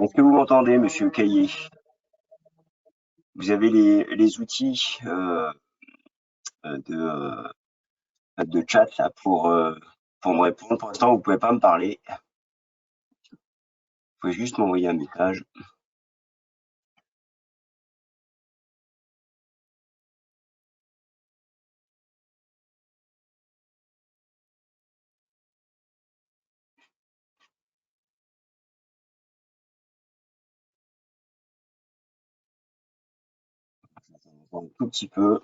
Est-ce que vous m'entendez, monsieur Caillé? Vous avez les outils de chat là, pour me répondre. Pour l'instant, vous pouvez pas me parler. Vous pouvez juste m'envoyer un message. Un tout petit peu.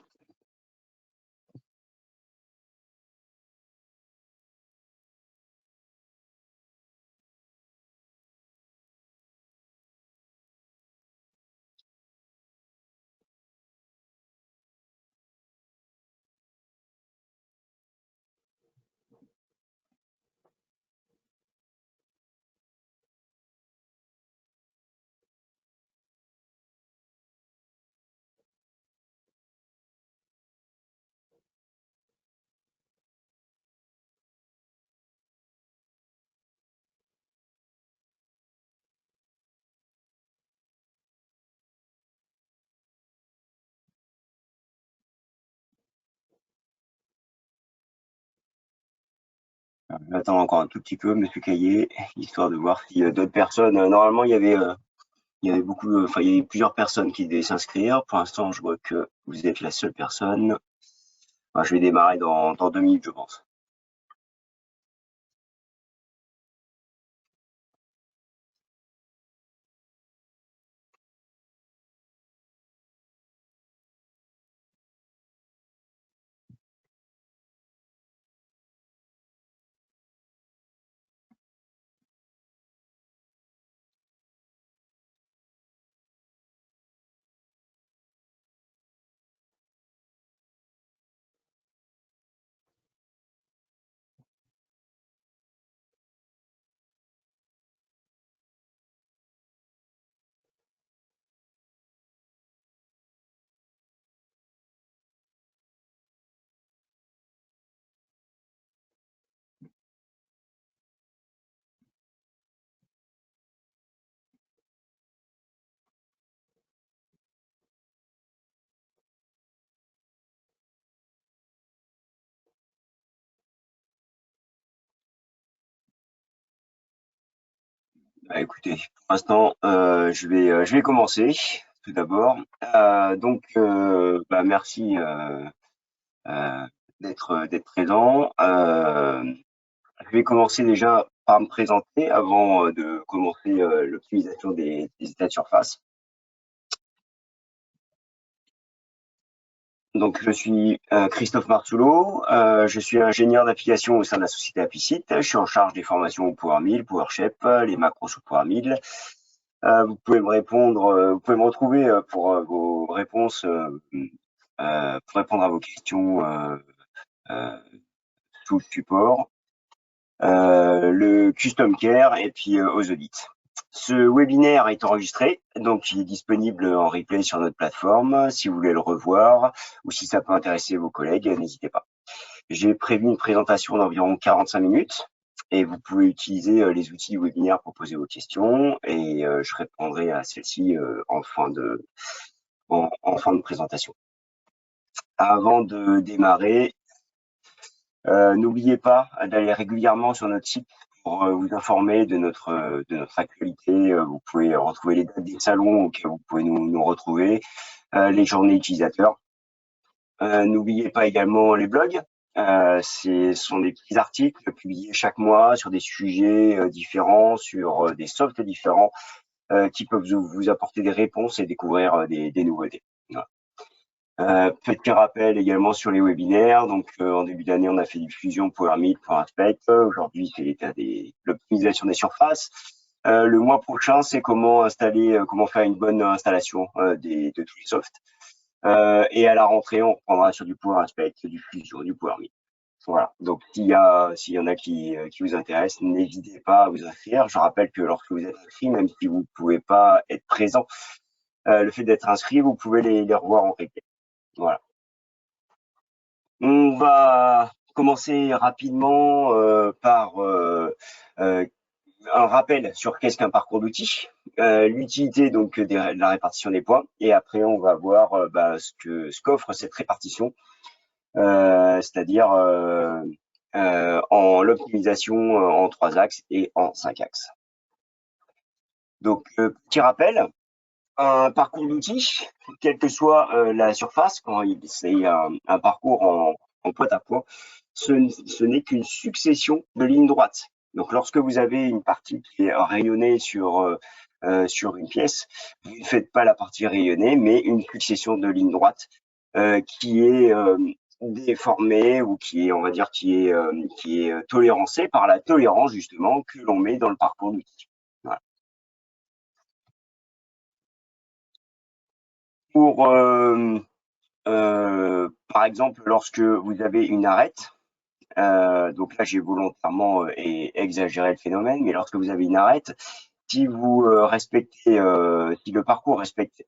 J'attends encore un tout petit peu, monsieur Caillé, histoire de voir si d'autres personnes. Normalement, il y avait beaucoup, enfin, il y avait plusieurs personnes qui devaient s'inscrire. Pour l'instant, je vois que vous êtes la seule personne. Enfin, je vais démarrer dans 2 minutes, je pense. Bah, écoutez, pour l'instant, je vais commencer tout d'abord. Merci d'être présent. Je vais commencer déjà par me présenter avant de commencer l'optimisation des états de surface. Donc, je suis Christophe Marzoulot, je suis ingénieur d'application au sein de la société Apicit. Je suis en charge des formations au Power Mill, PowerShell, les macros sous Power Mill. Vous pouvez me répondre, vous pouvez me retrouver pour vos réponses, pour répondre à vos questions euh, sous le support, le custom care et puis aux audits. Ce webinaire est enregistré, donc il est disponible en replay sur notre plateforme. Si vous voulez le revoir ou si ça peut intéresser vos collègues, n'hésitez pas. J'ai prévu une présentation d'environ 45 minutes et vous pouvez utiliser les outils du webinaire pour poser vos questions et je répondrai à celles-ci en fin de présentation. Avant de démarrer, n'oubliez pas d'aller régulièrement sur notre site pour vous informer de notre actualité. Vous pouvez retrouver les dates des salons auxquels vous pouvez nous retrouver, les journées utilisateurs. N'oubliez pas également les blogs. Ce sont des petits articles publiés chaque mois sur des sujets différents, sur des softs différents qui peuvent vous apporter des réponses et découvrir des nouveautés. Voilà. Petit rappel également sur les webinaires. Donc, en début d'année, on a fait diffusion Power Meet pour Inspect. Aujourd'hui, c'est l'état de l'optimisation des surfaces. Le mois prochain, c'est comment faire une bonne installation de tous les softs. Et à la rentrée, on reprendra sur du Power Aspect, du Fusion, du Power Meet. Voilà. Donc, s'il y en a qui vous intéressent, n'hésitez pas à vous inscrire. Je rappelle que lorsque vous êtes inscrit, même si vous ne pouvez pas être présent, le fait d'être inscrit, vous pouvez les revoir en replay. Voilà. On va commencer rapidement par un rappel sur qu'est-ce qu'un parcours d'outils, l'utilité donc de la répartition des points, et après on va voir ce qu'offre cette répartition, c'est-à-dire en l'optimisation en 3 axes et en 5 axes. Donc petit rappel, un parcours d'outils, quelle que soit la surface, quand c'est un parcours en pointe à pointe, ce n'est qu'une succession de lignes droites. Donc, lorsque vous avez une partie qui est rayonnée sur une pièce, vous ne faites pas la partie rayonnée, mais une succession de lignes droites qui est déformée ou qui est, on va dire, qui est tolérancée par la tolérance justement que l'on met dans le parcours d'outils. Voilà. Pour par exemple, lorsque vous avez une arête, donc là j'ai volontairement exagéré le phénomène, mais lorsque vous avez une arête, si vous respectez, si le parcours respecte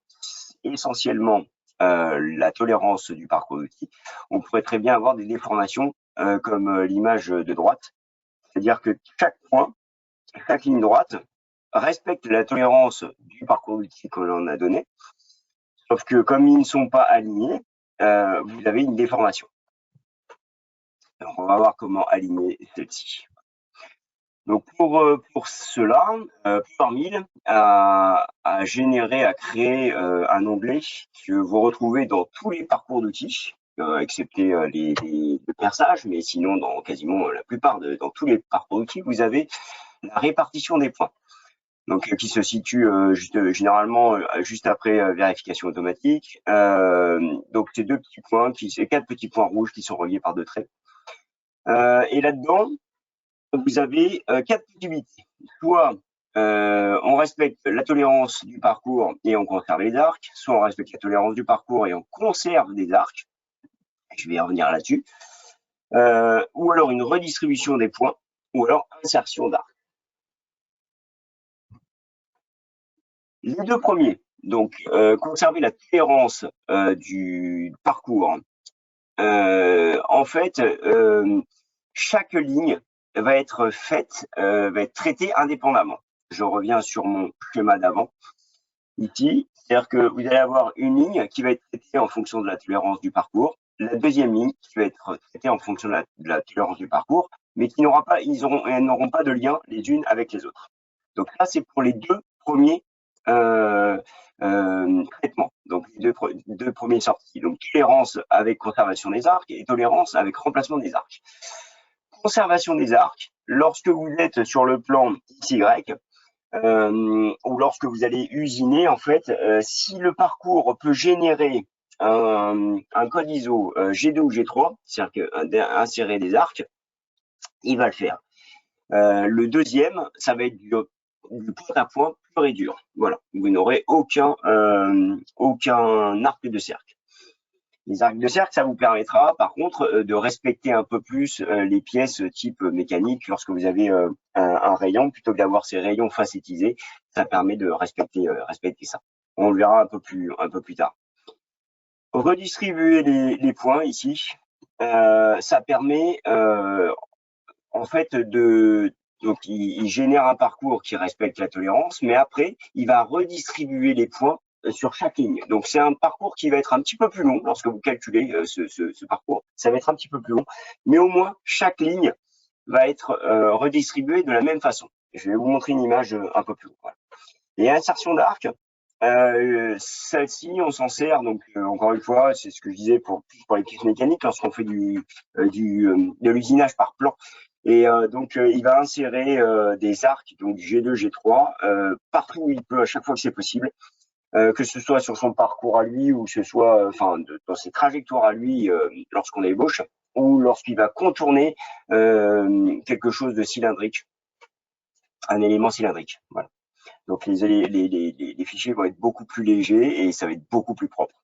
essentiellement la tolérance du parcours d'outils, on pourrait très bien avoir des déformations comme l'image de droite, c'est-à-dire que chaque point, chaque ligne droite respecte la tolérance du parcours d'outils que l'on a donné, sauf que comme ils ne sont pas alignés, vous avez une déformation. Alors, on va voir comment aligner celle-ci. Donc pour cela, Powermill a généré, a créé un onglet que vous retrouvez dans tous les parcours d'outils, excepté le perçage, mais sinon dans quasiment la plupart dans tous les parcours d'outils, vous avez la répartition des points. Donc qui se situe généralement juste après vérification automatique. Donc c'est c'est 4 petits points rouges qui sont reliés par 2 traits. Et là-dedans, vous avez 4 possibilités. Soit on respecte la tolérance du parcours et on conserve les arcs, soit on respecte la tolérance du parcours et on conserve des arcs. Je vais y revenir là-dessus. Ou alors une redistribution des points, ou alors insertion d'arcs. Les deux premiers, donc conserver la tolérance du parcours. En fait, chaque ligne va être traitée indépendamment. Je reviens sur mon schéma d'avant ici, c'est-à-dire que vous allez avoir une ligne qui va être traitée en fonction de la tolérance du parcours, la deuxième ligne qui va être traitée en fonction de la tolérance du parcours, mais elles n'auront pas de lien les unes avec les autres. Donc là, c'est pour les deux premiers traitements, donc les deux premières sorties. Donc tolérance avec conservation des arcs et tolérance avec remplacement des arcs. Conservation des arcs, lorsque vous êtes sur le plan XY, ou lorsque vous allez usiner, en fait, si le parcours peut générer un code ISO G2 ou G3, c'est-à-dire insérer des arcs, il va le faire. Le deuxième, ça va être du point à point pur et dur. Voilà, vous n'aurez aucun arc de cercle. Les arcs de cercle, ça vous permettra, par contre, de respecter un peu plus les pièces type mécanique. Lorsque vous avez un rayon, plutôt que d'avoir ces rayons facétisés, ça permet de respecter ça. On le verra un peu plus tard. Redistribuer les points ici, ça permet en fait donc il génère un parcours qui respecte la tolérance, mais après il va redistribuer les points sur chaque ligne. Donc c'est un parcours qui va être un petit peu plus long lorsque vous calculez ce parcours. Ça va être un petit peu plus long, mais au moins chaque ligne va être redistribuée de la même façon. Je vais vous montrer une image un peu plus long. Voilà. Et insertion d'arc, celle-ci, on s'en sert, donc encore une fois, c'est ce que je disais pour les pièces mécaniques, lorsqu'on fait de l'usinage par plan. Et donc, il va insérer des arcs, donc G2, G3, partout où il peut, à chaque fois que c'est possible, que ce soit sur son parcours à lui, ou que ce soit dans ses trajectoires à lui lorsqu'on ébauche, ou lorsqu'il va contourner quelque chose de cylindrique, un élément cylindrique. Voilà. Donc les fichiers vont être beaucoup plus légers et ça va être beaucoup plus propre.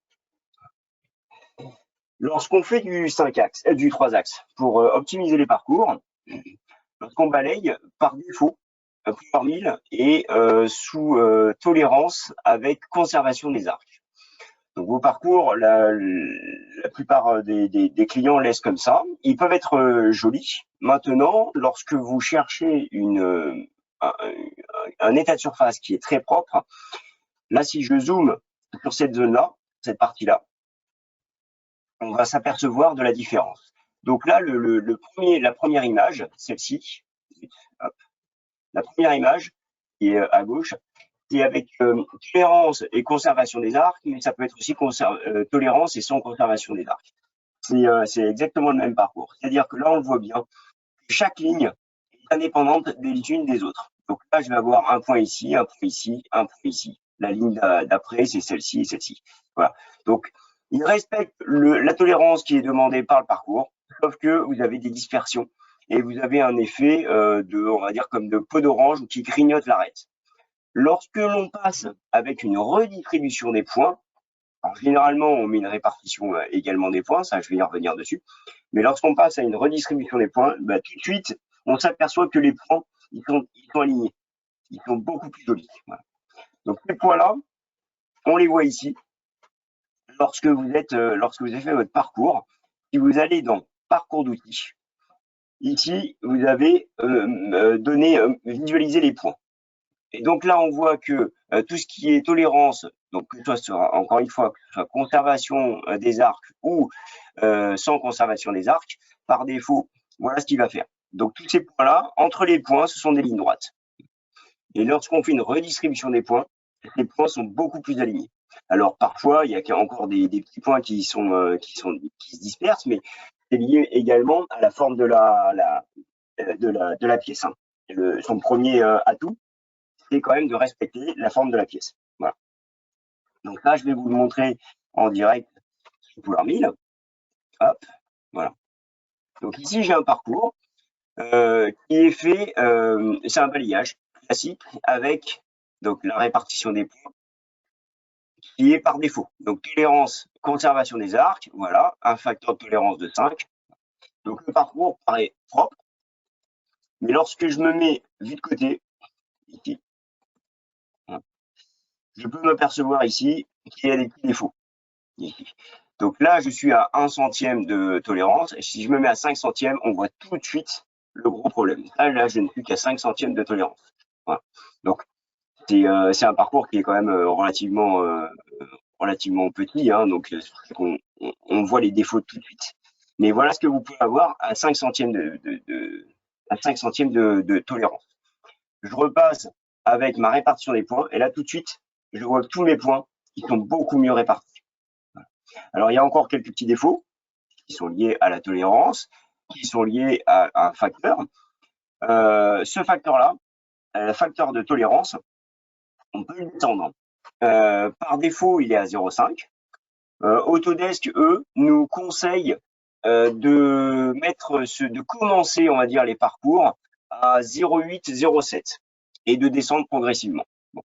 Lorsqu'on fait du 3 axes, pour optimiser les parcours, lorsqu'on balaye, par défaut, Powermill est sous tolérance avec conservation des arcs. Donc vos parcours, la plupart des clients laissent comme ça. Ils peuvent être jolis. Maintenant, lorsque vous cherchez une un état de surface qui est très propre. Là, si je zoome sur cette zone-là, cette partie-là, on va s'apercevoir de la différence. Donc là, la première image, celle-ci, la première image qui est à gauche, c'est avec tolérance et conservation des arcs, mais ça peut être aussi tolérance et sans conservation des arcs. C'est exactement le même parcours. C'est-à-dire que là, on le voit bien, chaque ligne est indépendante des unes des autres. Donc là, je vais avoir un point ici, un point ici, un point ici. La ligne d'après, c'est celle-ci et celle-ci. Voilà. Donc, il respecte la tolérance qui est demandée par le parcours, sauf que vous avez des dispersions et vous avez un effet on va dire, comme de peau d'orange qui grignote l'arête. Lorsque l'on passe avec une redistribution des points, alors généralement, on met une répartition également des points, ça je vais y revenir dessus, mais lorsqu'on passe à une redistribution des points, bah, tout de suite, on s'aperçoit que les points, ils sont alignés, ils sont beaucoup plus jolis. Voilà. Donc ces points-là, on les voit ici, lorsque vous avez fait votre parcours, si vous allez dans parcours d'outils, ici, vous avez visualiser les points. Et donc là, on voit que tout ce qui est tolérance, donc que ce soit, encore une fois, que ce soit conservation des arcs ou sans conservation des arcs, par défaut, voilà ce qu'il va faire. Donc tous ces points-là, entre les points, ce sont des lignes droites. Et lorsqu'on fait une redistribution des points, les points sont beaucoup plus alignés. Alors parfois, il y a encore des petits points qui se dispersent, mais c'est lié également à la forme de la pièce. Hein. Son premier atout, c'est quand même de respecter la forme de la pièce. Voilà. Donc là, je vais vous le montrer en direct sous Power 1000. Hop, voilà. Donc ici, j'ai un parcours qui est fait, c'est un balayage classique avec donc la répartition des points qui est par défaut. Donc tolérance, conservation des arcs, voilà, un facteur de tolérance de 5. Donc le parcours paraît propre, mais lorsque je me mets vu de côté, ici, je peux m'apercevoir ici qu'il y a des petits défauts. Ici. Donc là, je suis à 1 centième de tolérance. Et si je me mets à 5 centièmes, on voit tout de suite le gros problème. Là je ne suis qu'à 5 centièmes de tolérance. Voilà. Donc, c'est un parcours qui est quand même relativement petit. Hein, donc, on voit les défauts tout de suite. Mais voilà ce que vous pouvez avoir à 5 centièmes de tolérance. Je repasse avec ma répartition des points. Et là, tout de suite, je vois que tous mes points, ils sont beaucoup mieux répartis. Alors, il y a encore quelques petits défauts qui sont liés à la tolérance, qui sont liés à un facteur. Ce facteur-là, le facteur de tolérance, on peut le descendre. Par défaut, il est à 0,5. Autodesk, eux, nous conseillent de commencer, on va dire, les parcours à 0,8, 0,7 et de descendre progressivement. Bon.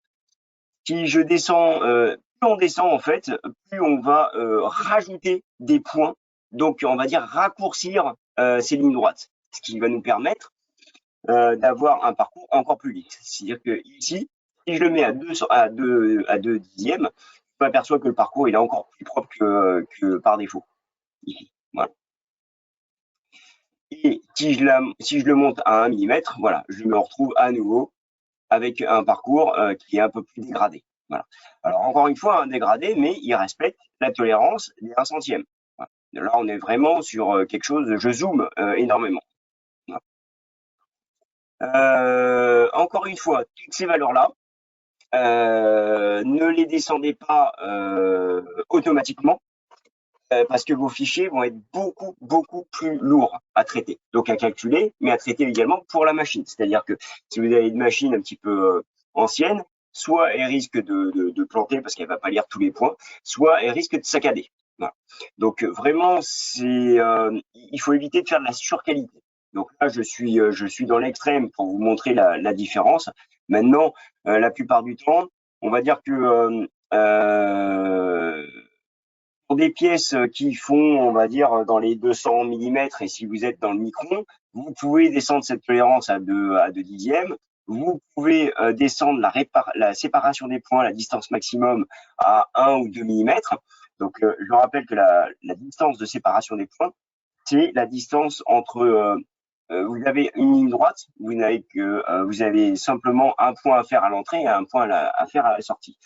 Si je descends, plus on descend en fait, plus on va rajouter des points, donc on va dire raccourcir ces lignes droites, ce qui va nous permettre d'avoir un parcours encore plus vite. C'est-à-dire que ici, si je le mets à 2 dixièmes, je m'aperçois que le parcours il est encore plus propre que par défaut. Ici, voilà. Et si je le monte à 1 mm, voilà, je me retrouve à nouveau avec un parcours qui est un peu plus dégradé. Voilà. Alors encore une fois, un dégradé, mais il respecte la tolérance des 1 centième. Voilà. Là, on est vraiment sur quelque chose, je zoome énormément. Voilà. Encore une fois, toutes ces valeurs-là, ne les descendez pas automatiquement parce que vos fichiers vont être beaucoup plus lourds à traiter, donc à calculer, mais à traiter également pour la machine. C'est-à-dire que si vous avez une machine un petit peu ancienne, soit elle risque de planter parce qu'elle va pas lire tous les points, soit elle risque de saccader. Voilà. Donc vraiment, il faut éviter de faire de la surqualité. Donc là, je suis dans l'extrême pour vous montrer la différence. Maintenant, la plupart du temps, on va dire que pour des pièces qui font, on va dire, dans les 200 mm, et si vous êtes dans le micron, vous pouvez descendre cette tolérance à 2 dixièmes. Vous pouvez descendre la séparation des points, la distance maximum à 1 ou 2 mm. Donc, je rappelle que la distance de séparation des points, c'est la distance entre vous avez une ligne droite, vous avez simplement un point à faire à l'entrée et un point à faire à la sortie.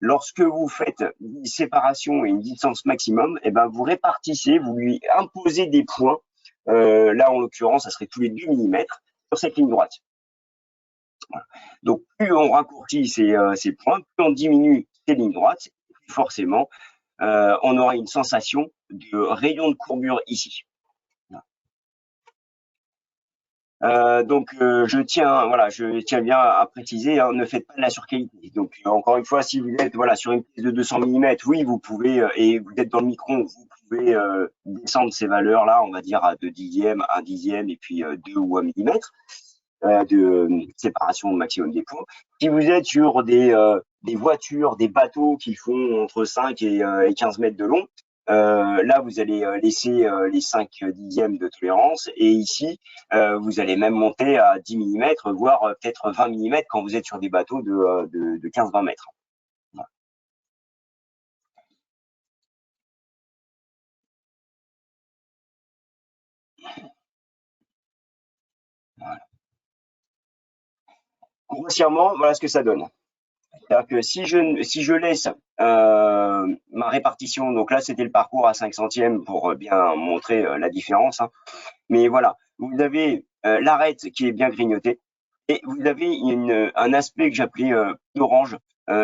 Lorsque vous faites une séparation et une distance maximum, eh ben vous répartissez, vous lui imposez des points. Là, en l'occurrence, ça serait tous les 2 millimètres sur cette ligne droite. Voilà. Donc, plus on raccourcit ces points, plus on diminue ces lignes droites, plus forcément, on aura une sensation de rayon de courbure ici. Je tiens bien à préciser, hein, ne faites pas de la surqualité. Donc, encore une fois, si vous êtes sur une pièce de 200 mm, oui, vous pouvez, et vous êtes dans le micron, vous pouvez descendre ces valeurs-là, on va dire à 2 dixièmes, 1 dixième, et puis 2 ou 1 millimètre de séparation maximum des points. Si vous êtes sur des voitures, des bateaux qui font entre 5 et 15 mètres de long, là, vous allez laisser les 5 dixièmes de tolérance, et ici, vous allez même monter à 10 mm, voire peut-être 20 mm quand vous êtes sur des bateaux de 15-20 mètres. Voilà. Voilà. Grossièrement, voilà ce que ça donne. C'est-à-dire que si je laisse ma répartition, donc là c'était le parcours à 5 centièmes pour bien montrer la différence, hein. Mais voilà, vous avez l'arête qui est bien grignotée et vous avez un aspect que j'appelais orange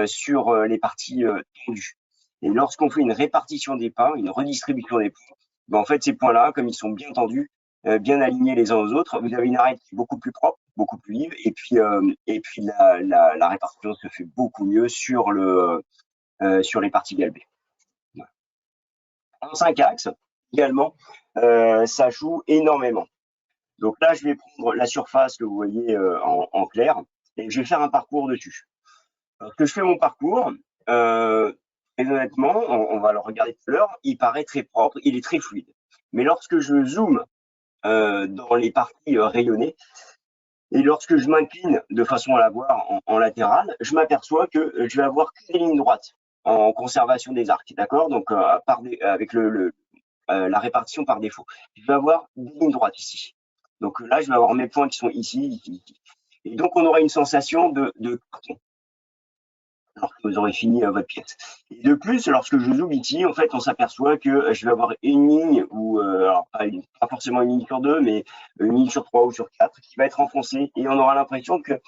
sur les parties tendues. Et lorsqu'on fait une répartition des pains, une redistribution des points, ben en fait ces points-là, comme ils sont bien tendus, bien alignés les uns aux autres, vous avez une arête qui est beaucoup plus propre, beaucoup plus vive, et puis la répartition se fait beaucoup mieux sur les parties galbées. Voilà. En 5 axes, également, ça joue énormément. Donc là, je vais prendre la surface que vous voyez en clair et je vais faire un parcours dessus. Lorsque je fais mon parcours, et honnêtement, on va le regarder tout à l'heure, il paraît très propre, il est très fluide. Mais lorsque je zoome dans les parties rayonnées, et lorsque je m'incline de façon à la voir en latéral, je m'aperçois que je vais avoir que des lignes droites en conservation des arcs, d'accord? Donc avec la répartition par défaut. Je vais avoir des lignes droites ici. Donc là, je vais avoir mes points qui sont ici, ici. Et donc, on aura une sensation de carton, alors que vous aurez fini votre pièce. Et de plus, lorsque je zoome ici, en fait, on s'aperçoit que je vais avoir une ligne, ou alors pas forcément une ligne sur 2, mais une ligne sur 3 ou sur 4, qui va être enfoncée, et on aura l'impression que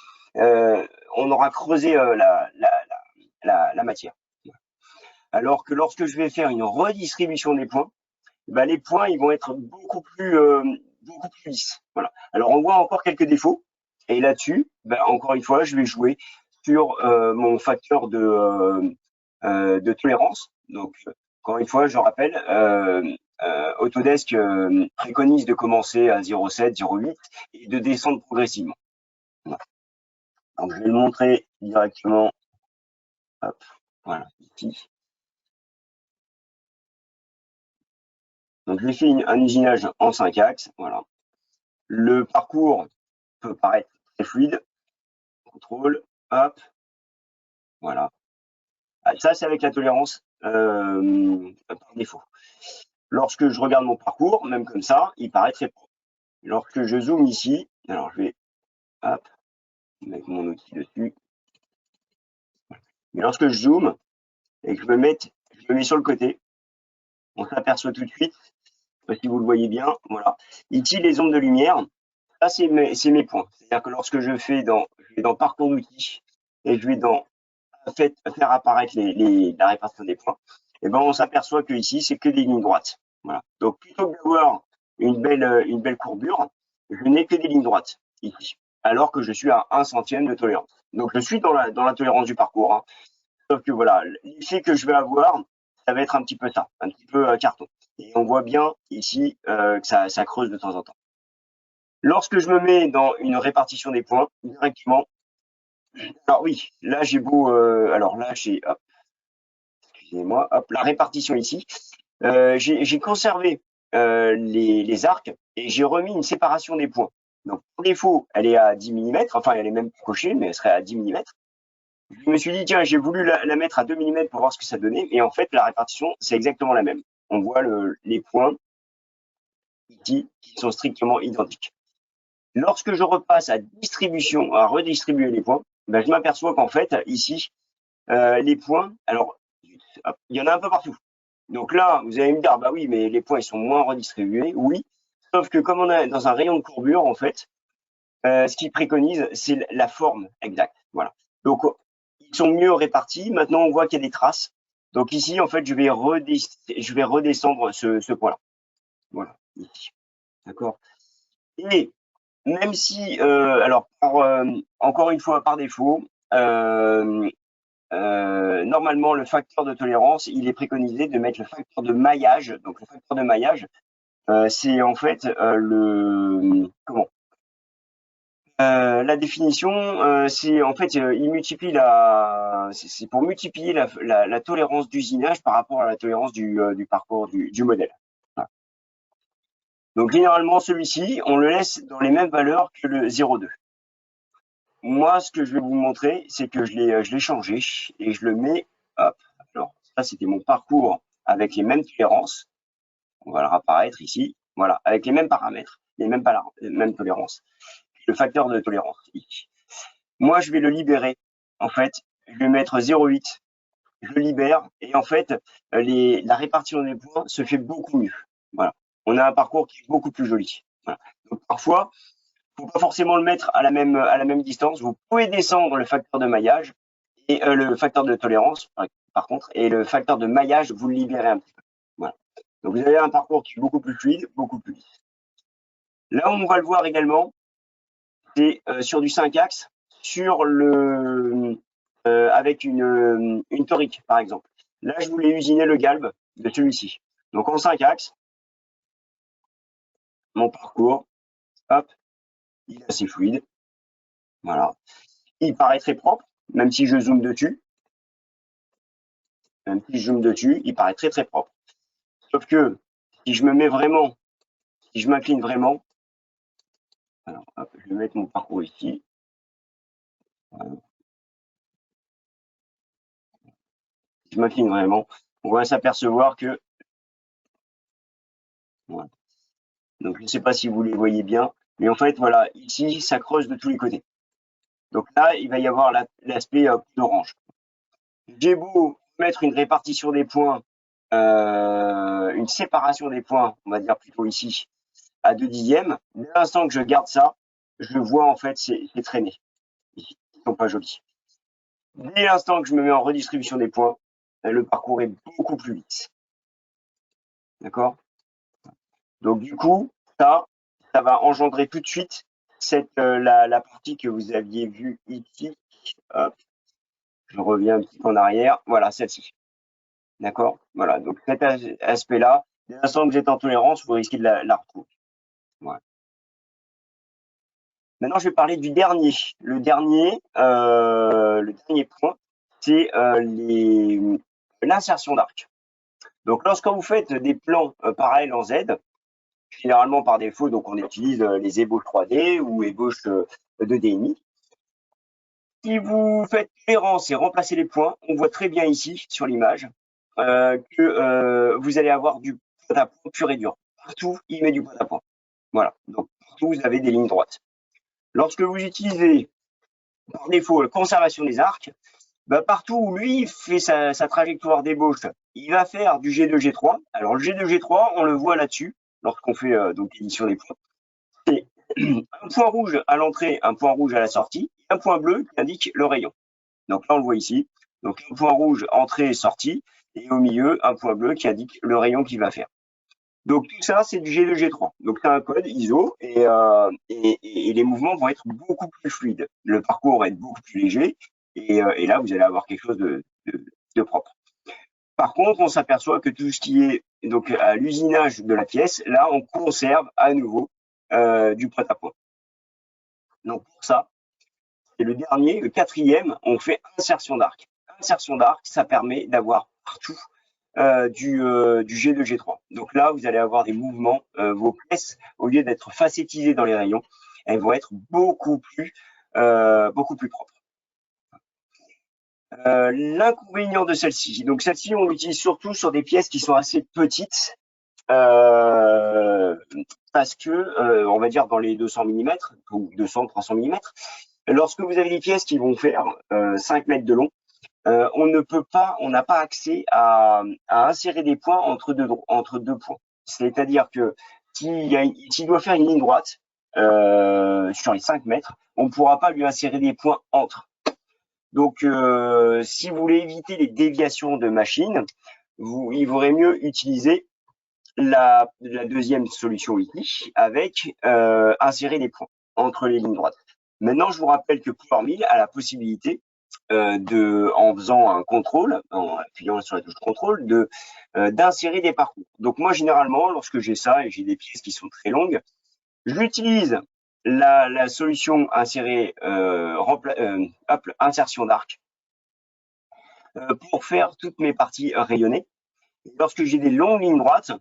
on aura creusé la matière. Alors que lorsque je vais faire une redistribution des points, bah, les points ils vont être beaucoup plus lisses. Voilà. Alors on voit encore quelques défauts. Et là-dessus, bah, encore une fois, je vais jouer sur mon facteur de tolérance. Donc, encore une fois, je rappelle, Autodesk préconise de commencer à 0,7, 0,8 et de descendre progressivement. Voilà. Donc, je vais le montrer directement. Hop, voilà, ici. Donc, j'ai fait un usinage en 5 axes. Voilà. Le parcours peut paraître très fluide. Contrôle, hop, voilà. Ça, c'est avec la tolérance par défaut. Lorsque je regarde mon parcours, même comme ça, il paraît très propre. Lorsque je zoome ici, alors je vais hop, mettre mon outil dessus. Mais lorsque je zoome et que je me mets sur le côté, on s'aperçoit tout de suite, si vous le voyez bien, voilà. Ici, les ondes de lumière, ça, c'est mes points. C'est-à-dire que lorsque je vais dans parcours d'outils et je vais dans faire apparaître la répartition des points, et ben on s'aperçoit que ici c'est que des lignes droites. Voilà. Donc plutôt que d'avoir une belle courbure, je n'ai que des lignes droites ici, alors que je suis à 1 centième de tolérance. Donc je suis dans la tolérance du parcours, hein. Sauf que voilà, l'effet que je vais avoir, ça va être un petit peu ça, un petit peu carton. Et on voit bien ici que ça creuse de temps en temps. Lorsque je me mets dans une répartition des points, directement, alors oui, là j'ai beau, alors là j'ai, hop, excusez-moi, hop, la répartition ici, j'ai conservé les arcs et j'ai remis une séparation des points. Donc par défaut, elle est à 10 mm, enfin elle est même cochée, mais elle serait à 10 mm. Je me suis dit, tiens, j'ai voulu la mettre à 2 mm pour voir ce que ça donnait, et en fait la répartition, c'est exactement la même. On voit les points ici qui sont strictement identiques. Lorsque je repasse à distribution, à redistribuer les points, ben, je m'aperçois qu'en fait, ici, les points, alors, il y en a un peu partout. Donc là, vous allez me dire, bah oui, mais les points, ils sont moins redistribués. Oui, sauf que comme on est dans un rayon de courbure, en fait, ce qu'ils préconisent, c'est la forme exacte. Voilà. Donc, ils sont mieux répartis. Maintenant, on voit qu'il y a des traces. Donc ici, en fait, je vais redescendre ce point-là. Voilà, ici. D'accord. Et même si, alors, encore une fois, par défaut, normalement, le facteur de tolérance, il est préconisé de mettre le facteur de maillage. Donc, le facteur de maillage, c'est en fait la définition, c'est en fait, il multiplie c'est pour multiplier la tolérance d'usinage par rapport à la tolérance du parcours du modèle. Voilà. Donc généralement, celui-ci, on le laisse dans les mêmes valeurs que le 0,2. Moi, ce que je vais vous montrer, c'est que je l'ai changé et je le mets, hop, alors ça, c'était mon parcours avec les mêmes tolérances. On va le apparaître ici. Voilà, avec les mêmes paramètres, les mêmes tolérances. Le facteur de tolérance ici. Moi, je vais le libérer. En fait, je vais mettre 0,8. Je le libère et en fait, la répartition des points se fait beaucoup mieux. Voilà. On a un parcours qui est beaucoup plus joli. Voilà. Donc, parfois, il ne faut pas forcément le mettre à la même distance. Vous pouvez descendre le facteur de maillage et le facteur de tolérance, par contre, et le facteur de maillage, vous le libérez un petit peu. Voilà. Donc, vous avez un parcours qui est beaucoup plus fluide, beaucoup plus lisse. Là où on va le voir également, c'est sur du 5 axes, avec une torique, par exemple. Là, je voulais usiner le galbe de celui-ci. Donc, en 5 axes, mon parcours, hop, il est assez fluide. Voilà. Il paraît très propre, même si je zoome dessus. Même si je zoome dessus, il paraît très très propre. Sauf que si je me mets vraiment, si je m'incline vraiment, alors, hop, je vais mettre mon parcours ici. Voilà. Si je m'incline vraiment, on va s'apercevoir que, voilà. Donc, je ne sais pas si vous les voyez bien, mais en fait, voilà, ici, ça creuse de tous les côtés. Donc là, il va y avoir l'aspect orange. J'ai beau mettre une répartition des points, une séparation des points, on va dire plutôt ici, à 2/10, dès l'instant que je garde ça, je vois en fait c'est traîné. Ils sont pas jolis. Dès l'instant que je me mets en redistribution des points, le parcours est beaucoup plus vite. D'accord? Donc du coup, ça va engendrer tout de suite la partie que vous aviez vue ici. Hop, je reviens un petit peu en arrière. Voilà, celle-ci. D'accord? Voilà. Donc cet aspect-là, dès l'instant que vous êtes en tolérance, vous risquez de la retrouver. Voilà. Maintenant, je vais parler du dernier. Le dernier point, c'est l'insertion d'arc. Donc, lorsque vous faites des plans parallèles en Z, généralement par défaut, donc on utilise les ébauches 3D ou ébauches de DNI. Si vous faites tolérance et remplacer les points, on voit très bien ici sur l'image que vous allez avoir du point à point pur et dur. Partout, il met du point à point. Voilà. Donc, partout, vous avez des lignes droites. Lorsque vous utilisez par défaut la conservation des arcs, bah, partout où lui fait sa trajectoire d'ébauche, il va faire du G2, G3. Alors, le G2, G3, on le voit là-dessus, lorsqu'on fait donc l'édition des points. C'est un point rouge à l'entrée, un point rouge à la sortie, un point bleu qui indique le rayon. Donc là, on le voit ici. Donc, un point rouge, entrée et sortie, et au milieu, un point bleu qui indique le rayon qu'il va faire. Donc, tout ça, c'est du G2, G3. Donc, c'est un code ISO et les mouvements vont être beaucoup plus fluides. Le parcours va être beaucoup plus léger et là, vous allez avoir quelque chose de propre. Par contre, on s'aperçoit que tout ce qui est donc à l'usinage de la pièce, là, on conserve à nouveau du prêt-à-point. Donc, pour ça, c'est le dernier, le quatrième, on fait insertion d'arc. Insertion d'arc, ça permet d'avoir partout du G2, G3. Donc là, vous allez avoir des mouvements, vos pièces, au lieu d'être facettisées dans les rayons, elles vont être beaucoup plus propres. L'inconvénient de celle-ci, donc celle-ci, on l'utilise surtout sur des pièces qui sont assez petites, parce que, on va dire dans les 200 mm ou 200-300 mm, lorsque vous avez des pièces qui vont faire 5 mètres de long, on n'a pas accès à insérer des points entre deux points. C'est-à-dire que s'il doit faire une ligne droite sur les 5 mètres, on ne pourra pas lui insérer des points entre. Donc, si vous voulez éviter les déviations de machine, il vaudrait mieux utiliser la deuxième solution ici, avec insérer des points entre les lignes droites. Maintenant, je vous rappelle que PowerMill a la possibilité en faisant un contrôle, en appuyant sur la touche contrôle, d'insérer des parcours. Donc moi, généralement, lorsque j'ai ça et j'ai des pièces qui sont très longues, j'utilise la solution insérer insertion d'arc pour faire toutes mes parties rayonnées. Et lorsque j'ai des longues lignes droites,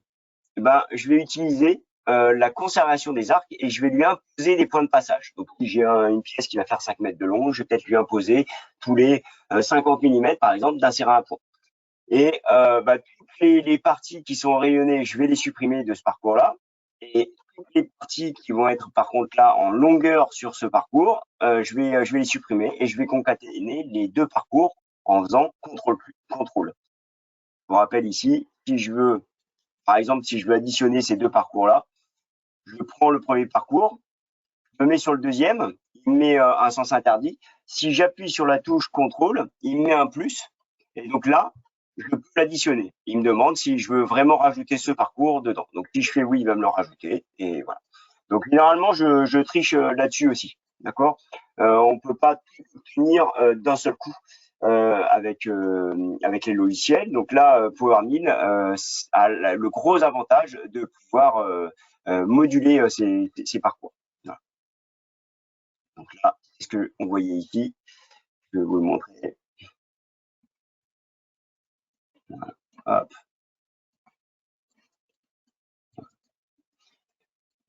je vais utiliser la conservation des arcs et je vais lui imposer des points de passage. Donc, si j'ai une pièce qui va faire 5 mètres de long, je vais peut-être lui imposer tous les 50 mm, par exemple, d'insérer un point. Et toutes les parties qui sont rayonnées, je vais les supprimer de ce parcours-là. Et toutes les parties qui vont être, par contre, là, en longueur sur ce parcours, je vais les supprimer et je vais concaténer les deux parcours en faisant contrôle. Je vous rappelle ici, si je veux, par exemple, si je veux additionner ces deux parcours-là, je prends le premier parcours, je me mets sur le deuxième, il me met un sens interdit. Si j'appuie sur la touche contrôle, il me met un plus. Et donc là, je peux l'additionner. Il me demande si je veux vraiment rajouter ce parcours dedans. Donc si je fais oui, il va me le rajouter. Et voilà. Donc généralement, je triche là-dessus aussi. D'accord. On ne peut pas tout tenir d'un seul coup avec les logiciels. Donc là, PowerMill a le gros avantage de pouvoir moduler ces parcours. Voilà. Donc là, c'est ce que on voyait ici. Je vais vous le montrer. Voilà. Hop.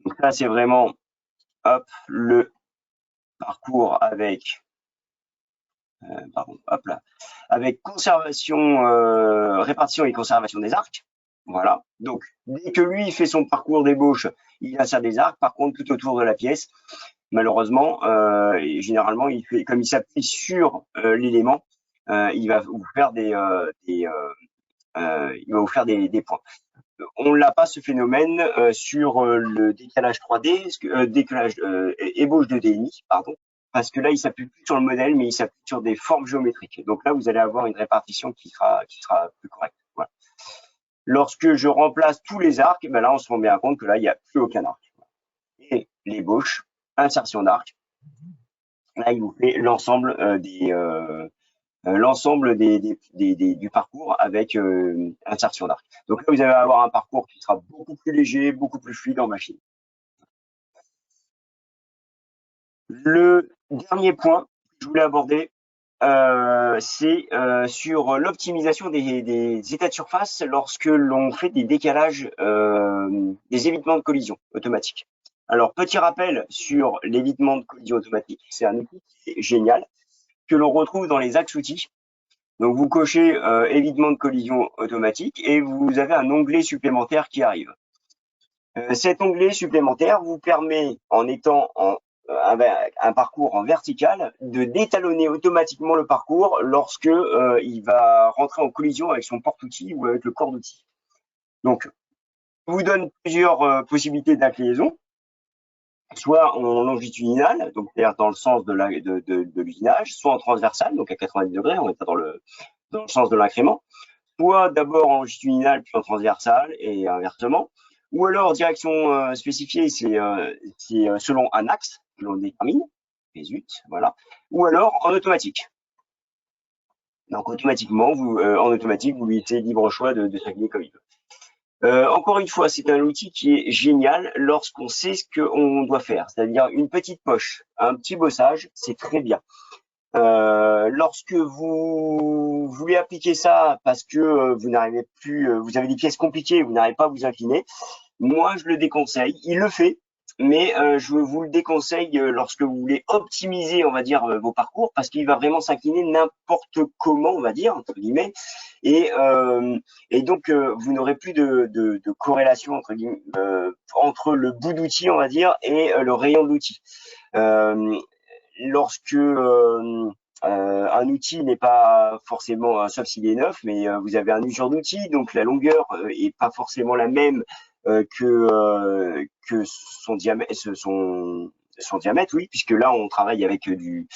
Donc là, c'est vraiment hop le parcours avec hop là, avec conservation, répartition et conservation des arcs. Voilà. Donc dès que lui fait son parcours d'ébauche, il insère des arcs. Par contre, tout autour de la pièce, malheureusement, généralement, comme il s'appuie sur l'élément, il va vous faire des points. On n'a pas ce phénomène sur le décalage 3D, décalage ébauche de DNI, pardon, parce que là, il s'appuie plus sur le modèle, mais il s'appuie sur des formes géométriques. Donc là, vous allez avoir une répartition qui sera plus correcte. Voilà. Lorsque je remplace tous les arcs, là, on se rend bien compte que là, il n'y a plus aucun arc. Et l'ébauche, insertion d'arc, là, il vous fait l'ensemble du parcours avec insertion d'arc. Donc là, vous allez avoir un parcours qui sera beaucoup plus léger, beaucoup plus fluide en machine. Le dernier point que je voulais aborder, c'est sur l'optimisation des états de surface lorsque l'on fait des décalages, des évitements de collision automatiques. Alors, petit rappel sur l'évitement de collision automatique, c'est un outil qui est génial, que l'on retrouve dans les axes outils. Donc, vous cochez évitement de collision automatique et vous avez un onglet supplémentaire qui arrive. Cet onglet supplémentaire vous permet, en étant un parcours en vertical, de détalonner automatiquement le parcours lorsque il va rentrer en collision avec son porte-outil ou avec le corps d'outil. Donc, je vous donne plusieurs possibilités d'inclinaison, soit en longitudinal, donc c'est-à-dire dans le sens de l'usinage, soit en transversal, donc à 90 degrés, on est dans le sens de l'incrément, soit d'abord en longitudinal puis en transversal et inversement, ou alors direction spécifiée, c'est selon un axe que l'on détermine, et zut, voilà, ou alors en automatique. Donc automatiquement, en automatique, vous lui laissez libre choix de s'incliner comme il veut. Encore une fois, c'est un outil qui est génial lorsqu'on sait ce qu'on doit faire, c'est-à-dire une petite poche, un petit bossage, c'est très bien. Lorsque vous voulez appliquer ça parce que vous n'arrivez plus, vous avez des pièces compliquées, vous n'arrivez pas à vous incliner, moi je le déconseille. Il le fait, mais je vous le déconseille lorsque vous voulez optimiser, on va dire, vos parcours, parce qu'il va vraiment s'incliner n'importe comment, on va dire, entre guillemets, Et, et donc, vous n'aurez plus de corrélation entre, entre le bout d'outil, on va dire, et le rayon de l'outil. Lorsque un outil n'est pas forcément, sauf s'il est neuf, mais vous avez un usure d'outil, donc la longueur est pas forcément la même que son diamètre, oui, puisque là on travaille avec du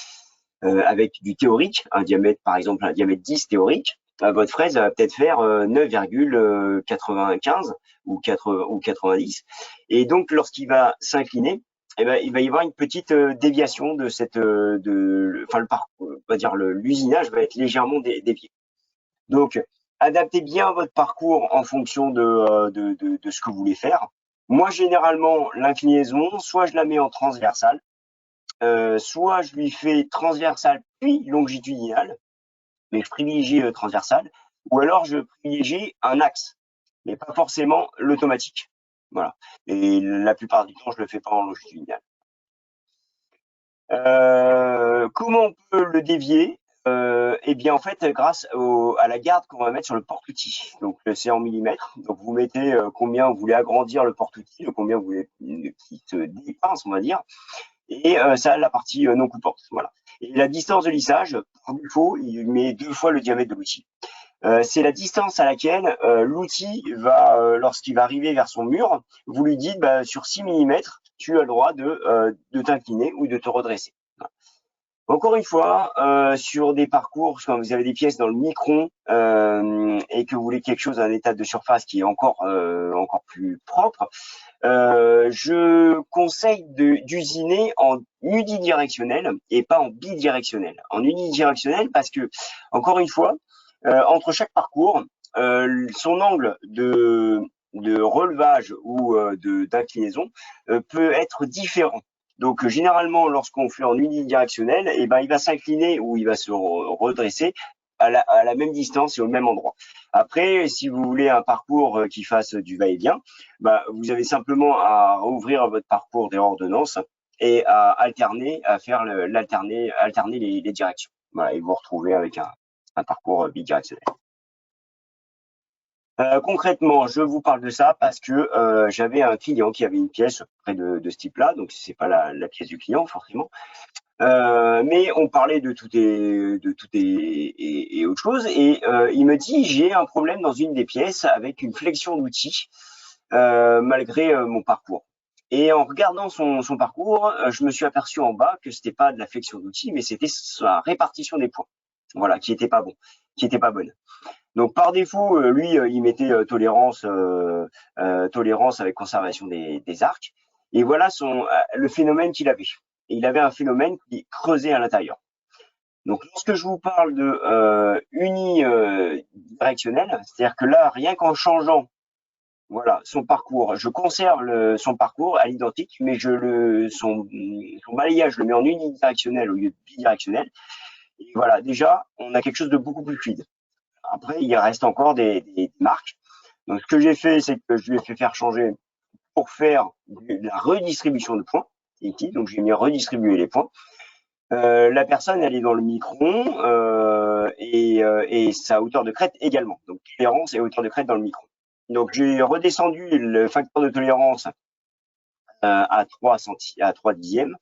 théorique, un diamètre, par exemple un diamètre 10 théorique. Votre fraise va peut-être faire 9,95 ou 90. Et donc, lorsqu'il va s'incliner, eh ben, il va y avoir une petite déviation de cette, enfin, le parcours, on va dire l'usinage va être légèrement dévié. Donc, adaptez bien votre parcours en fonction de ce que vous voulez faire. Moi, généralement, l'inclinaison, soit je la mets en transversale, soit je lui fais transversale puis longitudinale, mais je privilégie transversale, ou alors je privilégie un axe, mais pas forcément l'automatique. Voilà. Et la plupart du temps, je le fais pas en longitudinal. Comment on peut le dévier? Eh bien, en fait, grâce à la garde qu'on va mettre sur le porte-outil. Donc, c'est en millimètres. Donc, vous mettez combien vous voulez agrandir le porte-outil, combien vous voulez qu'il se dépince, on va dire. Et ça, la partie non coupante. Voilà. Et la distance de lissage, par défaut, il met 2 fois le diamètre de l'outil. C'est la distance à laquelle l'outil va, lorsqu'il va arriver vers son mur, vous lui dites bah, sur 6 millimètres, tu as le droit de t'incliner ou de te redresser. Voilà. Encore une fois, sur des parcours, quand vous avez des pièces dans le micron et que vous voulez quelque chose à un état de surface qui est encore plus propre, je conseille d'usiner en unidirectionnel et pas en bidirectionnel. En unidirectionnel parce que, encore une fois, entre chaque parcours, son angle de relevage ou d'inclinaison peut être différent. Donc généralement, lorsqu'on fait en unidirectionnel, eh ben, il va s'incliner ou il va se redresser à la même distance et au même endroit. Après, si vous voulez un parcours qui fasse du va-et-vient, bah, vous avez simplement à rouvrir votre parcours des ordonnances et à alterner, à faire alterner les directions. Voilà, et vous vous retrouvez avec un parcours bidirectionnel. Concrètement, je vous parle de ça parce que j'avais un client qui avait une pièce près de ce type-là, donc c'est pas la pièce du client forcément, mais on parlait de tout et autre chose, et il me dit j'ai un problème dans une des pièces avec une flexion d'outils malgré mon parcours. Et en regardant son parcours, je me suis aperçu en bas que c'était pas de la flexion d'outils, mais c'était sa répartition des points, voilà, qui était pas bon, qui était pas bonne. Donc par défaut, lui, il mettait tolérance avec conservation des arcs. Et voilà le phénomène qu'il avait. Et il avait un phénomène qui creusait à l'intérieur. Donc lorsque je vous parle de unidirectionnel, c'est-à-dire que là, rien qu'en changeant voilà, son parcours, je conserve son parcours à l'identique, mais son balayage, je le mets en unidirectionnel au lieu de bidirectionnel. Et voilà, déjà, on a quelque chose de beaucoup plus fluide. Après, il reste encore des marques. Donc, ce que j'ai fait, c'est que je lui ai fait faire changer pour faire de la redistribution de points. Ici, donc, j'ai mis redistribuer les points. La personne, elle est dans le micron et sa hauteur de crête également. Donc, tolérance et hauteur de crête dans le micron. Donc, j'ai redescendu le facteur de tolérance à 3 dixièmes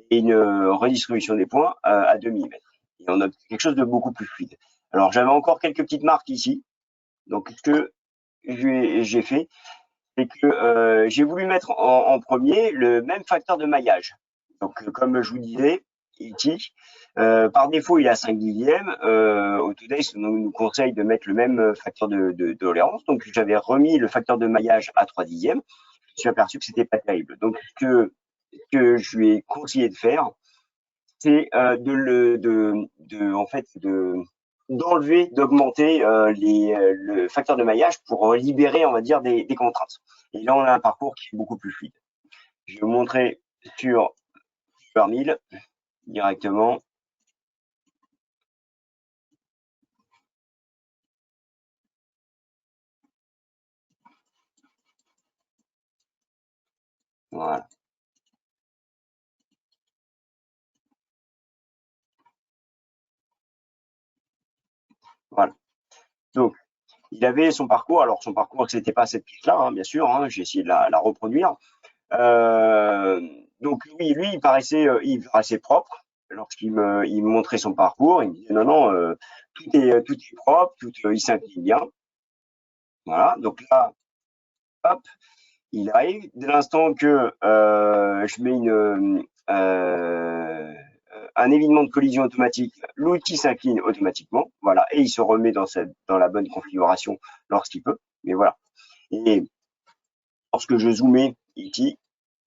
et une redistribution des points à 2 millimètres. Et on a quelque chose de beaucoup plus fluide. Alors, j'avais encore quelques petites marques ici. Donc, ce que j'ai fait, c'est que j'ai voulu mettre en premier le même facteur de maillage. Donc, comme je vous disais, ici, par défaut, il est à 5 dixièmes. Autodesk nous conseille de mettre le même facteur de tolérance. Donc, j'avais remis le facteur de maillage à 3 dixièmes. Je me suis aperçu que c'était pas terrible. Donc, ce que je lui ai conseillé de faire, c'est en fait, d'enlever, d'augmenter le facteur de maillage pour libérer, on va dire, des contraintes. Et là, on a un parcours qui est beaucoup plus fluide. Je vais vous montrer sur Super 1000 directement. Voilà. Voilà. Donc, il avait son parcours. Alors, son parcours, ce n'était pas cette pièce-là, hein, bien sûr. Hein, j'ai essayé de la reproduire. Donc, lui, il paraissait propre. Il me montrait son parcours, il me disait non, non, tout est propre, il s'incline bien. Voilà. Donc là, hop, il arrive. Dès l'instant que je mets un évitement de collision automatique, l'outil s'incline automatiquement, voilà, et il se remet dans la bonne configuration lorsqu'il peut. Mais voilà. Et lorsque je zoomais ici,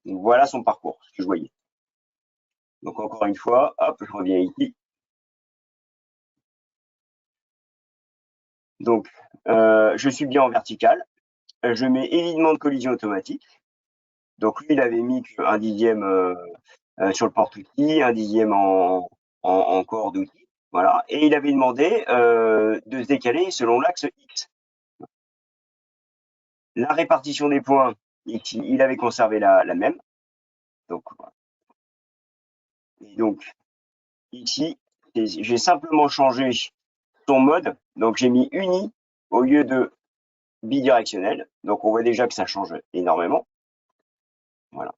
voilà son parcours, ce que je voyais. Donc encore une fois, hop, je reviens ici. Donc, je suis bien en vertical. Je mets évitement de collision automatique. Donc lui, il avait mis un dixième sur le porte-outil, un dixième en corps d'outil. Voilà. Et il avait demandé de se décaler selon l'axe X. La répartition des points, il avait conservé la même. Donc, voilà. Et donc ici, j'ai simplement changé son mode. Donc j'ai mis uni au lieu de bidirectionnel. Donc on voit déjà que ça change énormément. Voilà.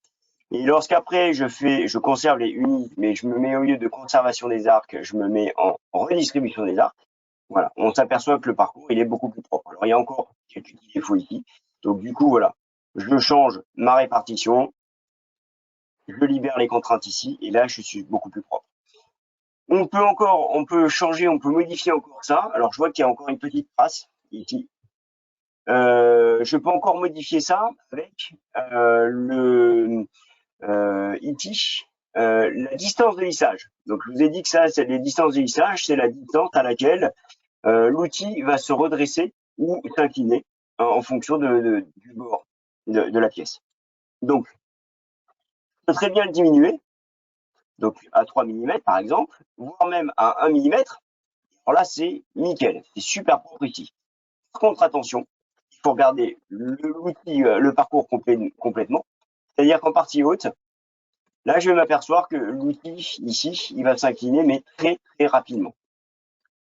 Et lorsqu'après je conserve les unis, mais je me mets au lieu de conservation des arcs, je me mets en redistribution des arcs. Voilà, on s'aperçoit que le parcours il est beaucoup plus propre. Alors il y a encore quelques petits défauts ici. Donc du coup voilà, je change ma répartition, je libère les contraintes ici, et là je suis beaucoup plus propre. On peut changer, on peut modifier encore ça. Alors je vois qu'il y a encore une petite trace ici. Je peux encore modifier ça avec le ici, la distance de lissage. Donc je vous ai dit que ça, c'est les distances de lissage, c'est la distance à laquelle l'outil va se redresser ou s'incliner en fonction du bord de la pièce. Donc, je peux très bien le diminuer, donc à 3 mm par exemple, voire même à 1 mm. Alors là, c'est nickel, c'est super propre ici. Par contre, attention, il faut regarder l'outil, le parcours complètement. C'est-à-dire qu'en partie haute, là, je vais m'apercevoir que l'outil ici, il va s'incliner, mais très très rapidement.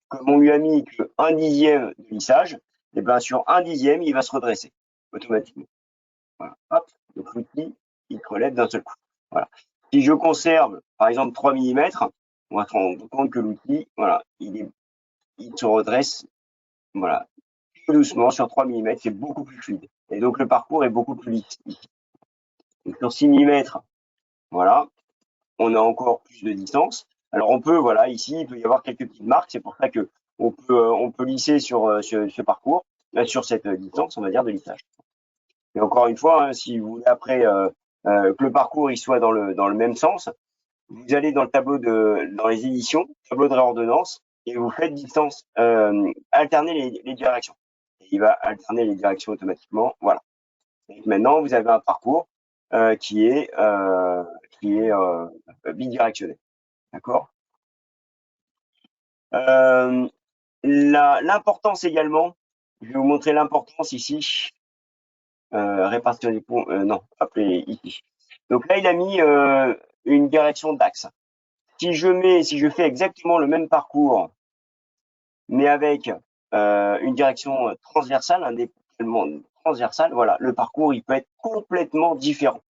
Comme on lui a mis que 1 dixième de lissage, et bien sur 1 dixième, il va se redresser automatiquement. Voilà. Hop, donc l'outil, il se relève d'un seul coup. Voilà. Si je conserve, par exemple, 3 mm, on va se rendre compte que l'outil, voilà, il se redresse, voilà, tout doucement sur 3 mm, c'est beaucoup plus fluide. Et donc le parcours est beaucoup plus lisse. Donc sur 6 mm, voilà, on a encore plus de distance. Alors on peut, voilà, ici, il peut y avoir quelques petites marques, c'est pour ça que on peut lisser sur ce parcours, sur cette distance, on va dire, de lissage. Et encore une fois, hein, si vous voulez après que le parcours il soit dans le même sens, vous allez dans le tableau dans les éditions, tableau de réordonnance, et vous faites distance, alterner les directions. Et il va alterner les directions automatiquement. Voilà. Et maintenant, vous avez un parcours qui est bidirectionnel. D'accord. L'importance également, je vais vous montrer l'importance ici. Répartition des points, non, appelez ici. Donc là, il a mis une direction d'axe. Si je fais exactement le même parcours, mais avec une direction transversale, indépendamment transversale, voilà, le parcours il peut être complètement différent.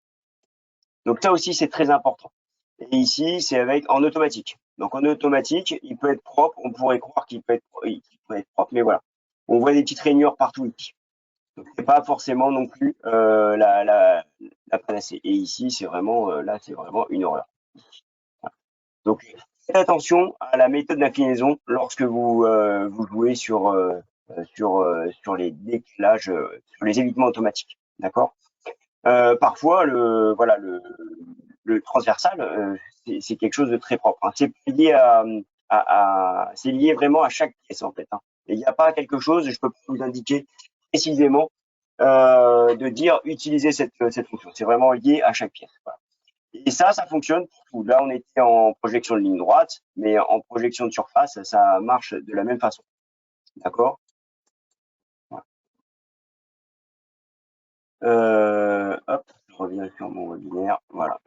Donc ça aussi c'est très important. Et ici c'est en automatique. Donc en automatique, il peut être propre. On pourrait croire qu'il peut être propre, mais voilà, on voit des petites rainures partout ici. Donc c'est pas forcément non plus la panacée. Et ici c'est vraiment là c'est vraiment une horreur. Donc faites attention à la méthode d'inclinaison lorsque vous jouez sur les décalages, sur les évitements automatiques. D'accord. Parfois le transversal c'est quelque chose de très propre. Hein. C'est lié c'est lié vraiment à chaque pièce en fait. Hein. Et il n'y a pas quelque chose, je peux pas vous indiquer précisément de dire utiliser cette fonction. C'est vraiment lié à chaque pièce. Voilà. Et ça fonctionne pour tout. Là, on était en projection de ligne droite, mais en projection de surface, ça marche de la même façon. D'accord. Voilà. Hop, je reviens sur mon webinaire. Voilà.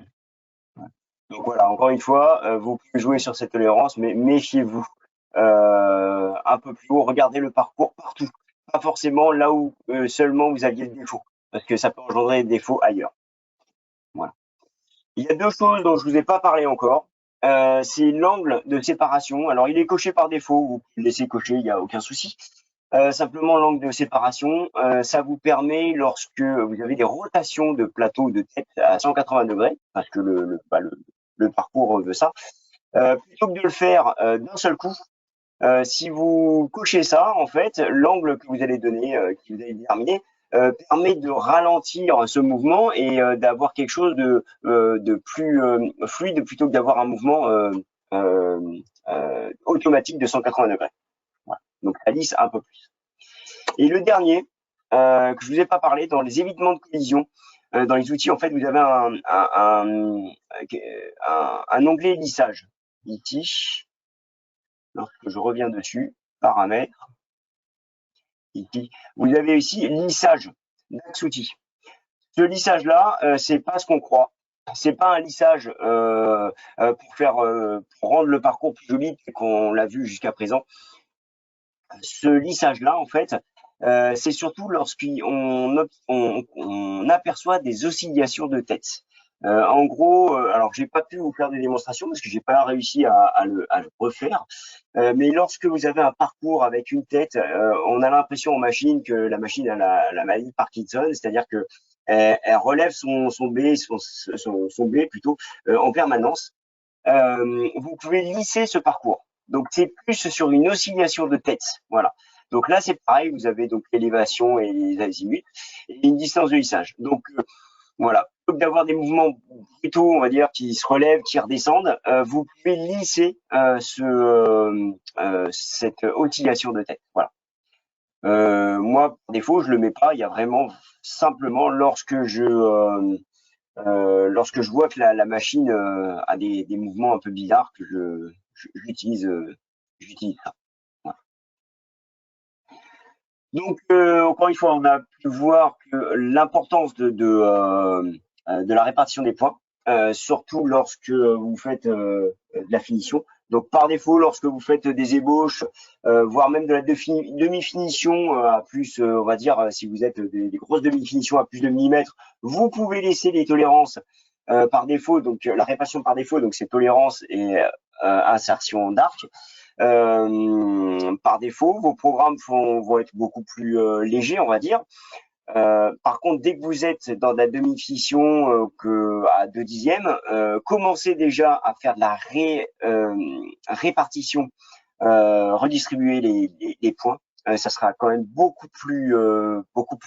Donc voilà, encore une fois, vous pouvez jouer sur cette tolérance, mais méfiez-vous un peu plus haut, regardez le parcours partout, pas forcément là où seulement vous aviez le défaut, parce que ça peut engendrer des défauts ailleurs. Voilà. Il y a deux choses dont je vous ai pas parlé encore. C'est l'angle de séparation. Alors, il est coché par défaut, vous pouvez le laisser cocher, il n'y a aucun souci. Simplement, l'angle de séparation, ça vous permet, lorsque vous avez des rotations de plateau de tête à 180 degrés, parce que le parcours veut ça, plutôt que de le faire d'un seul coup, si vous cochez ça, en fait, l'angle que vous allez donner, que vous allez déterminer, permet de ralentir ce mouvement et d'avoir quelque chose de plus fluide plutôt que d'avoir un mouvement euh, automatique de 180 degrés. Voilà. Donc ça lisse un peu plus. Et le dernier, que je vous ai pas parlé, dans les évitements de collision, dans les outils, en fait, vous avez un onglet lissage. Ici, lorsque je reviens dessus, paramètres, ici, vous avez ici lissage d'axe outil. Ce lissage-là, c'est pas ce qu'on croit. C'est pas un lissage pour rendre le parcours plus joli qu'on l'a vu jusqu'à présent. Ce lissage-là, en fait, c'est surtout lorsqu'on aperçoit des oscillations de tête. En gros, alors j'ai pas pu vous faire des démonstrations parce que j'ai pas réussi à le refaire. Mais lorsque vous avez un parcours avec une tête, on a l'impression en machine que la machine a la maladie de Parkinson, c'est-à-dire que elle relève son B plutôt en permanence. Vous pouvez lisser ce parcours. Donc c'est plus sur une oscillation de tête. Voilà. Donc là c'est pareil, vous avez donc l'élévation et les azimuts et une distance de lissage. Donc voilà, plutôt que d'avoir des mouvements plutôt, on va dire, qui se relèvent, qui redescendent, vous pouvez lisser cette oscillation de tête. Voilà. Moi, par défaut, je le mets pas. Il y a vraiment simplement lorsque je vois que la machine a des mouvements un peu bizarres que j'utilise ça. Voilà. Donc encore une fois, on a pu voir que l'importance de la répartition des points, surtout lorsque vous faites de la finition. Donc par défaut, lorsque vous faites des ébauches, voire même de la demi-finition à plus, on va dire, si vous êtes des grosses demi-finitions à plus de millimètres, vous pouvez laisser les tolérances par défaut. Donc la répartition par défaut, donc c'est tolérance et insertion d'arc. Par défaut, vos programmes vont être beaucoup plus légers, on va dire. Par contre, dès que vous êtes dans la demi-finition à 2/10, commencez déjà à faire de la répartition, redistribuer les points. Ça sera quand même beaucoup plus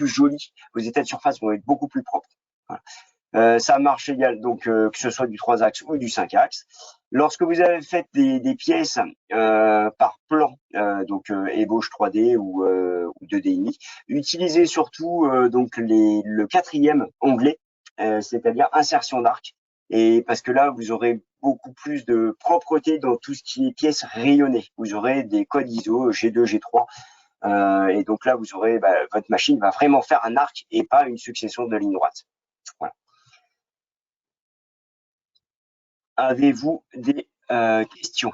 joli. Vos états de surface vont être beaucoup plus propres. Voilà. Ça marche égal, donc que ce soit du 3 axes ou du 5 axes. Lorsque vous avez fait des pièces par plan, donc ébauche 3D ou 2D, utilisez surtout donc le quatrième onglet, c'est-à-dire insertion d'arc. Et parce que là, vous aurez beaucoup plus de propreté dans tout ce qui est pièces rayonnées. Vous aurez des codes ISO G2, G3. Et donc là, vous aurez votre machine va vraiment faire un arc et pas une succession de lignes droites. Voilà. Avez-vous des questions?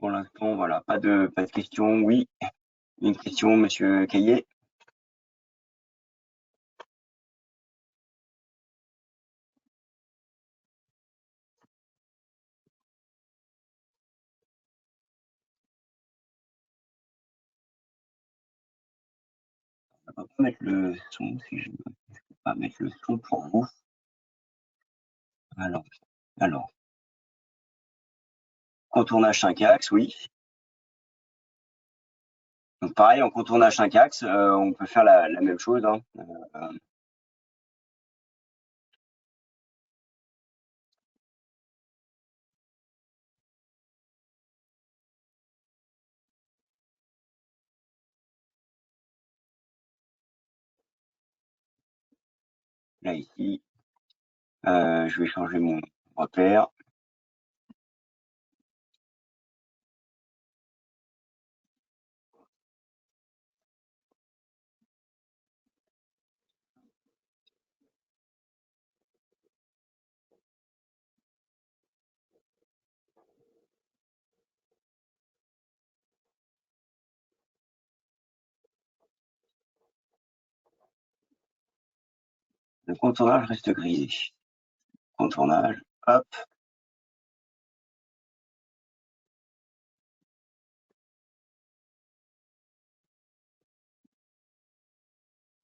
Pour l'instant, voilà, pas de questions. Oui, une question, monsieur Caillé. On va pas mettre le son, si je ne peux pas mettre le son pour vous. Alors, alors, contournage 5 axes, oui. Donc pareil, en contournage 5 axes, on peut faire la même chose. Hein. Là, ici, je vais changer mon repère. Le contournage reste grisé. Contournage, hop.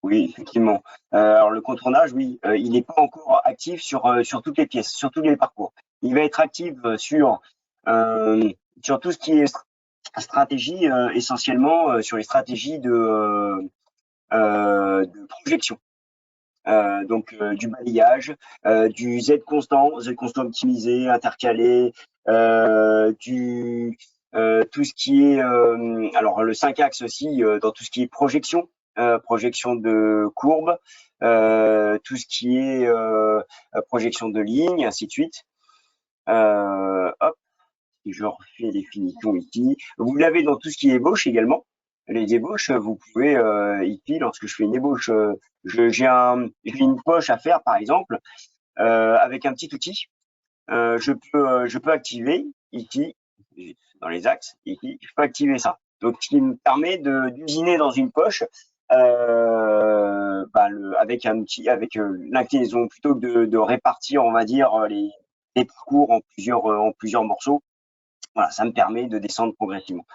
Oui, effectivement. Alors le contournage, oui, il n'est pas encore actif sur toutes les pièces, sur tous les parcours. Il va être actif euh, sur tout ce qui est stratégie, essentiellement sur les stratégies de projection. Donc du balayage, du Z constant optimisé, intercalé, tout ce qui est alors le 5 axes aussi dans tout ce qui est projection, projection de courbes, tout ce qui est projection de lignes, ainsi de suite. Hop, si je refais les finitions ici, vous l'avez dans tout ce qui est ébauche également. Les ébauches, vous pouvez ici, lorsque je fais une ébauche, j'ai une poche à faire par exemple, avec un petit outil. Je peux activer ici, dans les axes, ici, je peux activer ça. Donc, ce qui me permet d'usiner dans une poche avec un outil, avec l'inclinaison, plutôt que de répartir, on va dire, les parcours en plusieurs morceaux. Voilà, ça me permet de descendre progressivement.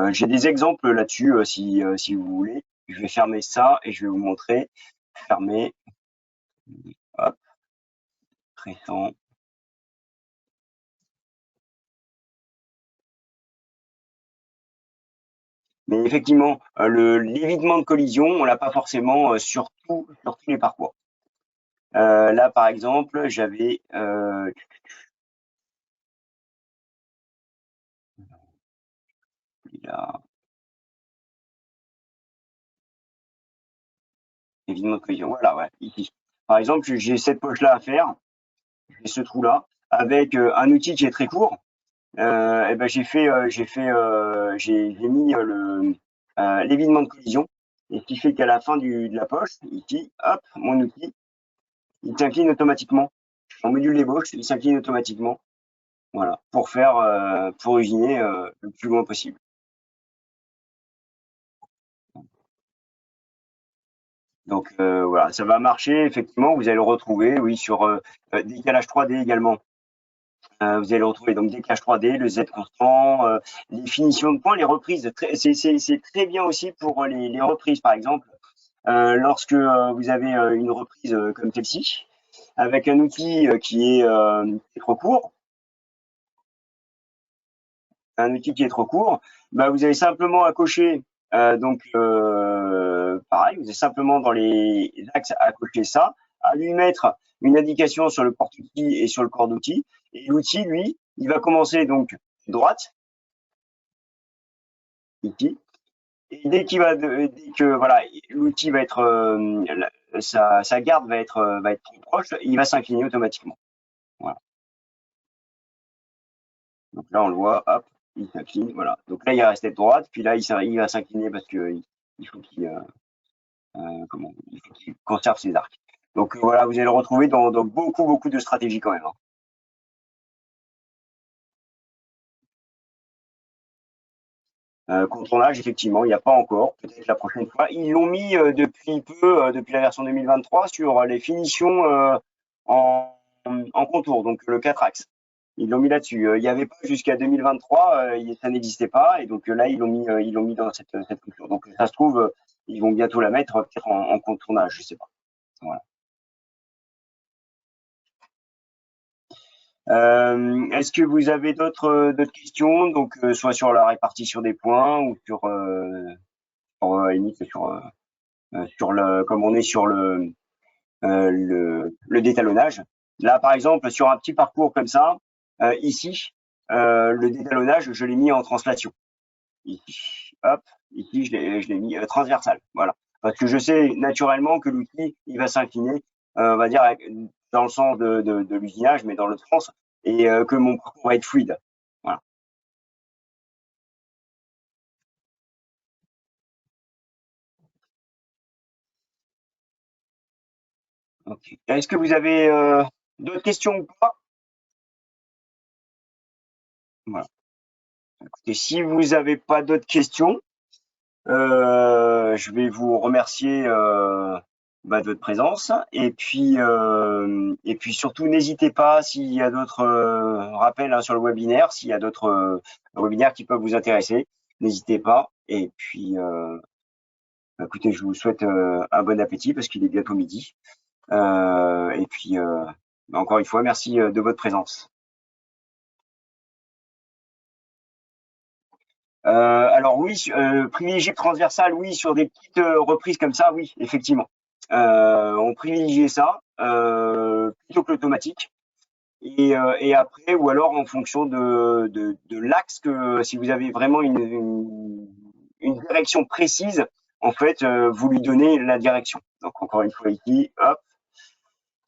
J'ai des exemples là-dessus si vous voulez. Je vais fermer ça et je vais vous montrer. Fermer, hop, récent. Mais effectivement, l'évitement de collision, on l'a pas forcément sur tous les parcours. Là, par exemple, j'avais là, évitement de collision. Voilà, ouais, ici. Par exemple, j'ai cette poche-là à faire, j'ai ce trou-là, avec un outil qui est très court. Et ben j'ai mis l'évitement de collision, et ce qui fait qu'à la fin de la poche, ici, hop, mon outil, il s'incline automatiquement. En module d'ébauche, il s'incline automatiquement. Voilà, pour usiner le plus loin possible. Donc voilà, ça va marcher effectivement. Vous allez le retrouver, oui, sur décalage 3D également. Vous allez le retrouver donc décalage 3D, le Z constant, les finitions de points, les reprises. C'est très bien aussi pour les reprises, par exemple. Lorsque vous avez une reprise comme celle-ci, avec un outil qui est trop court, bah, vous avez simplement à cocher. Pareil, vous avez simplement dans les axes à cocher ça, à lui mettre une indication sur le porte-outil et sur le corps d'outil. Et l'outil, lui, il va commencer donc droite, ici. Et dès que voilà, l'outil va être, sa garde va être trop proche, il va s'incliner automatiquement. Voilà. Donc là, on le voit, hop, il s'incline, voilà. Donc là, il reste tête droite, puis là, il va s'incliner parce que il faut il faut qu'il conserve ses arcs. Donc voilà, vous allez le retrouver dans beaucoup de stratégies quand même, hein. Contournage, effectivement, il n'y a pas encore. Peut-être la prochaine fois. Ils l'ont mis depuis peu, depuis la version 2023, sur les finitions en, en contour, donc le 4 axes. Ils l'ont mis là-dessus. Il n'y avait pas jusqu'à 2023, ça n'existait pas, et donc là ils l'ont mis dans cette culture. Donc ça se trouve, ils vont bientôt la mettre peut-être en contournage, je sais pas. Voilà. Est-ce que vous avez d'autres questions, donc soit sur la répartition des points ou sur limite sur le comme on est sur le détalonnage. Là, par exemple, sur un petit parcours comme ça, ici, le détalonnage, je l'ai mis en translation. Ici, hop, ici, je l'ai mis transversal. Voilà. Parce que je sais naturellement que l'outil, il va s'incliner on va dire, dans le sens de l'usinage, mais dans l'autre sens, et que mon parcours va être fluide. Voilà. Ok. Est-ce que vous avez d'autres questions ou pas? Voilà. Et si vous n'avez pas d'autres questions, je vais vous remercier de votre présence et puis surtout n'hésitez pas s'il y a d'autres rappels hein, sur le webinaire, s'il y a d'autres webinaires qui peuvent vous intéresser, n'hésitez pas. Et puis écoutez, je vous souhaite un bon appétit parce qu'il est bientôt midi. Et puis encore une fois, merci de votre présence. Alors oui, privilégier transversal, oui, sur des petites reprises comme ça, oui, effectivement. On privilégiait ça plutôt que l'automatique. Et après, ou alors en fonction de l'axe que si vous avez vraiment une direction précise, en fait, vous lui donnez la direction. Donc encore une fois ici, hop,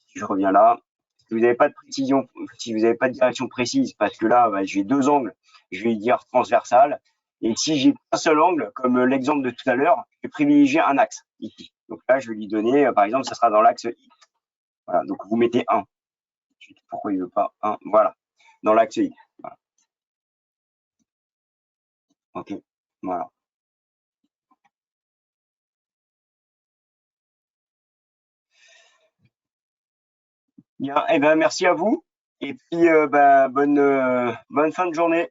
si je reviens là, si vous n'avez pas de précision, si vous n'avez pas de direction précise, parce que là, j'ai deux angles, je vais dire transversal. Et si j'ai un seul angle, comme l'exemple de tout à l'heure, je vais privilégier un axe ici. Donc là, je vais lui donner, par exemple, ça sera dans l'axe X. Voilà, donc vous mettez 1. Pourquoi il veut pas 1? Voilà, dans l'axe X. Voilà. Ok, voilà. Bien, eh ben merci à vous. Et puis bonne fin de journée.